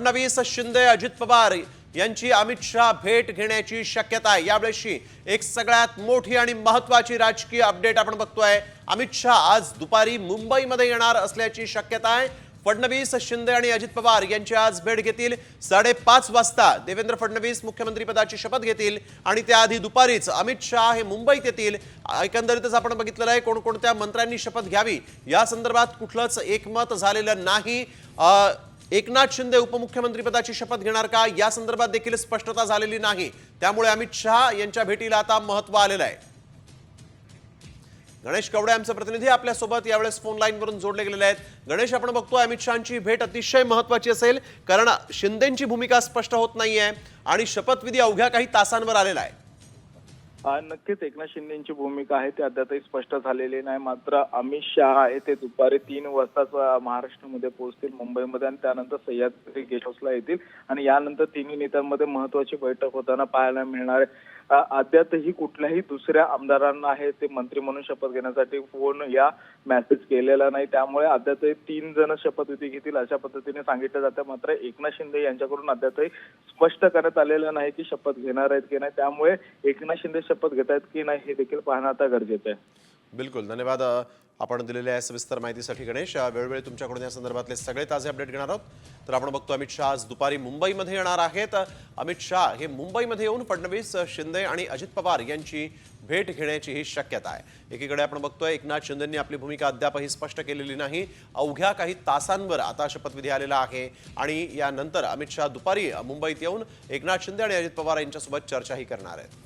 फडणवीस, शिंदे, अजित पवार यांची अमित शहा भेट घेण्याची शक्यता आहे। यावेळेची एक सगळ्यात मोठी आणि महत्त्वाची राजकीय अपडेट आपण बघतोय। अमित शहा आज दुपारी मुंबईमध्ये येणार असल्याची शक्यता आहे। फडणवीस, शिंदे आणि अजित पवार यांची आज भेट घेतील। 5:30 वाजता देवेंद्र फडणवीस मुख्यमंत्री पदाची शपथ घेतील आणि त्याआधी दुपारीच अमित शहा हे मुंबईत येतील। एकंदरीतच आपण बघितलेलं आहे कोणकोणत्या मंत्र्यांनी शपथ घ्यावी या संदर्भात कुठलंच एकमत झालेलं नाही। एकनाथ शिंदे उपमुख्यमंत्री पदाची शपथ घेणार का या संदर्भात देखील स्पष्टता झालेली नाही। त्यामुळे अमित शहा यांच्या भेटीला आता महत्त्व आलेलं आहे। गणेश कवडे आमचे प्रतिनिधी आपल्या सोबत यावेळेस फोन लाईन वरून जोडले गेलेले आहेत। गणेश, आपण बघतोय अमित शहांची भेट अतिशय महत्त्वाची असेल कारण शिंदेंची भूमिका स्पष्ट होत नाहीये आणि शपथविधी अवघ्या काही तासांवर आलेला आहे। नक्कीच एकनाथ शिंदेची भूमिका आहे ती अद्यापही स्पष्ट झालेली नाही। मात्र अमित शहा आहे ते दुपारी 3 वाजता महाराष्ट्रामध्ये पोहोचतील मुंबईमध्ये आणि त्यानंतर सह्याद्री गेस्ट हाऊसला येतील आणि यानंतर तिन्ही नेत्यांमध्ये महत्त्वाची बैठक होताना पाहायला मिळणार आहे। अद्यापही कुठल्याही दुसऱ्या आमदारांना आहे ते मंत्री म्हणून शपथ घेण्यासाठी फोन या मेसेज केलेला नाही। त्यामुळे अद्यापही 3 जण शपथविधी घेतील अशा पद्धतीने सांगितलं जातं। मात्र एकनाथ शिंदे यांच्याकडून अद्यापही स्पष्ट करण्यात आलेलं नाही की शपथ घेणार आहेत की नाही। त्यामुळे एकनाथ शिंदे शपथ घेत आहेत की नाही हे देखील पाहणं आता गरजेचं आहे। बिलकुल, धन्यवाद आपण दिलेल्या सविस्तर माहितीसाठी गणेश। वेळोवेळी तुमच्याकडून या संदर्भातले सगळे ताजे अपडेट घेणार आहोत। तर आपण बघतो अमित शहा आज दुपारी मुंबईमध्ये येणार आहेत। अमित शहा हे मुंबईमध्ये येऊन फडणवीस, शिंदे आणि अजित पवार यांची भेट घेण्याची ही शक्यता आहे। एकीकडे आपण बघतोय एकनाथ शिंदेंनी आपली भूमिका अद्यापही स्पष्ट केलेली नाही। अवघ्या काही तासांवर आता शपथविधी आलेला आहे आणि यानंतर अमित शहा दुपारी मुंबईत येऊन एकनाथ शिंदे आणि अजित पवार यांच्यासोबत चर्चाही करणार आहेत।